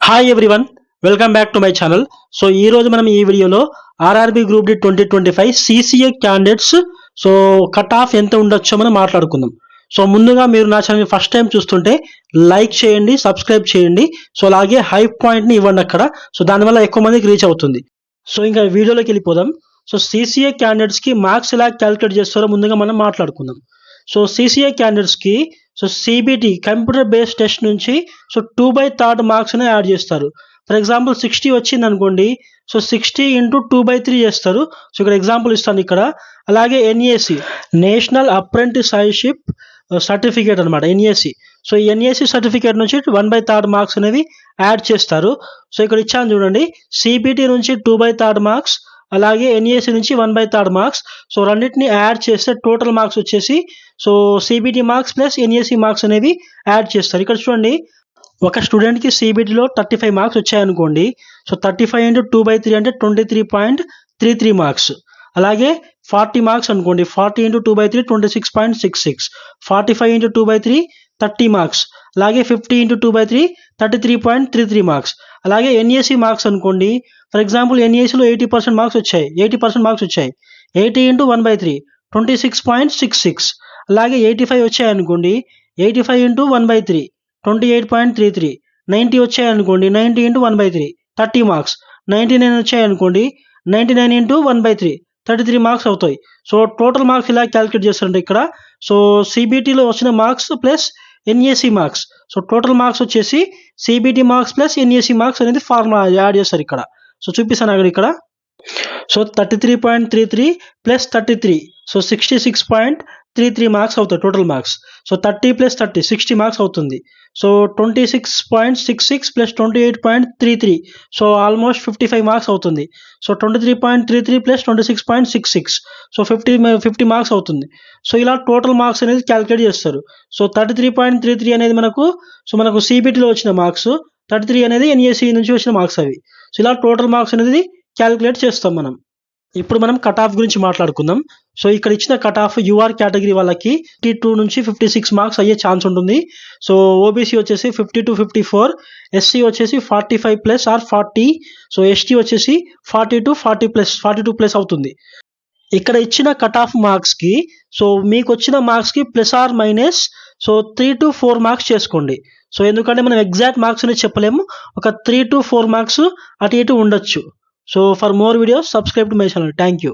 Hi everyone, welcome back to my channel. So ఈ రోజు మనం ఈ వీడియోలో RRB group D 2025 CCA candidates so cut off ఎంత ఉండొచ్చో మనం మాట్లాడుకుందాం. సో ముందుగా మీరు నా ఛానల్ ఫస్ట్ టైం చూస్తుంటే లైక్ చేయండి, సబ్స్క్రైబ్ చేయండి. సో అలాగే హైప్ పాయింట్ని ఇవ్వండి అక్కడ. సో దానివల్ల ఎక్కువ మందికి రీచ్ అవుతుంది. సో ఇంకా వీడియోలోకి వెళ్ళిపోదాం. సో సిసిఏ క్యాండిడేట్స్కి మార్క్స్ ఎలా క్యాలిక్యులేట్ చేస్తారో ముందుగా మనం మాట్లాడుకుందాం. సో సిసిఏ క్యాండిడేట్స్కి so CBT computer based test నుంచి సో 2/3 మార్క్స్ అనేది యాడ్ చేస్తారు. ఫర్ ఎగ్జాంపుల్ 60 వచ్చింది అనుకోండి, సో 60 ఇంటూ 2/3 చేస్తారు. సో ఇక్కడ ఎగ్జాంపుల్ ఇస్తాను ఇక్కడ. అలాగే ఎన్ఏసి నేషనల్ అప్రెంటిస్షిప్ సర్టిఫికేట్ అనమాట, ఎన్ఏసి. సో ఈ ఎన్ఏసి సర్టిఫికేట్ నుంచి 1/3 మార్క్స్ అనేవి యాడ్ చేస్తారు. సో ఇక్కడ ఇచ్చాను చూడండి, సిబిటి నుంచి 2/3 మార్క్స్, అలాగే ఎన్ఏసి నుంచి 1/3 మార్క్స్. సో రెండింటిని యాడ్ చేస్తే టోటల్ మార్క్స్ వచ్చేసి so CBT marks plus NAC marks అనేవి యాడ్ చేస్తారు. ఇక్కడ చూడండి, ఒక స్టూడెంట్కి సిబిటిలో 35 మార్క్స్ వచ్చాయనుకోండి, సో 35 ఇంటూ 2/3 అంటే 23.33 మార్క్స్. అలాగే 40 మార్క్స్ అనుకోండి, 40 ఇంటూ 2/3 26.66. 45 into 2/3 30 marks. అలాగే 50 ఇంటూ 2/3 33.33 మార్క్స్. అలాగే ఎన్ఏసి మార్క్స్ అనుకోండి, ఫర్ ఎగ్జాంపుల్ ఎన్ఏసిలో 80% మార్క్స్ వచ్చాయి, 80 ఇంటూ 1/3 26.66. అలాగే 85 వచ్చాయనుకోండి, 85 ఇంటూ 1/3 28.33. 90 వచ్చాయనుకోండి, 90 ఇంటూ 1/3 30 మార్క్స్. 99 వచ్చాయనుకోండి, 99 ఇంటూ 1/3 33 మార్క్స్ అవుతాయి. సో టోటల్ మార్క్స్ ఇలా క్యాలిక్యులేట్ చేస్తారంటే ఇక్కడ సో సిబిటిలో వచ్చిన marks plus NAC marks. So total marks వచ్చేసి CBT marks plus NAC marks అనేది ఫార్ములా యాడ్ చేస్తారు ఇక్కడ. సో చూపిస్తాను అక్కడ ఇక్కడ. సో 33.33 ప్లస్ 33, సో 66.33 మార్క్స్ అవుతాయి total marks. So 30 plus 30 60 marks అవుతుంది. So 26.66 plus 28.33, so almost 55 marks అవుతుంది. సో 23.33 ప్లస్ 26.66, సో 50 మార్క్స్ అవుతుంది. సో ఇలా టోటల్ మార్క్స్ అనేది క్యాలిక్యులేట్ చేస్తారు. సో 33.33 అనేది మనకు సిబిటిలో వచ్చిన మార్క్స్, 33 అనేది ఎన్ఏసి నుంచి వచ్చిన మార్క్స్ అవి. సో ఇలా టోటల్ మార్క్స్ అనేది క్యాలిక్యులేట్ చేస్తాం మనం. ఇప్పుడు మనం కట్ ఆఫ్ గురించి మాట్లాడుకుందాం. సో ఇక్కడ ఇచ్చిన కట్ ఆఫ్ యూఆర్ కేటగిరీ వాళ్ళకి 52 నుంచి 56 మార్క్స్ అయ్యే ఛాన్స్ ఉంటుంది. సో ఓబీసీ వచ్చేసి 50 to 54, ఎస్సీ వచ్చేసి 45 ప్లస్ ఆర్ 40, సో ఎస్టీ వచ్చేసి 40 to 40 ప్లస్ 42 ప్లస్ అవుతుంది. ఇక్కడ ఇచ్చిన కట్ ఆఫ్ మార్క్స్కి సో మీకు వచ్చిన మార్క్స్కి plus or minus so 3 to 4 marks చేసుకోండి. సో ఎందుకంటే మనం ఎగ్జాక్ట్ మార్క్స్ అనేది చెప్పలేము, ఒక 3 to 4 మార్క్స్ అటు ఇటు ఉండొచ్చు. So for more videos, subscribe to my channel. Thank you.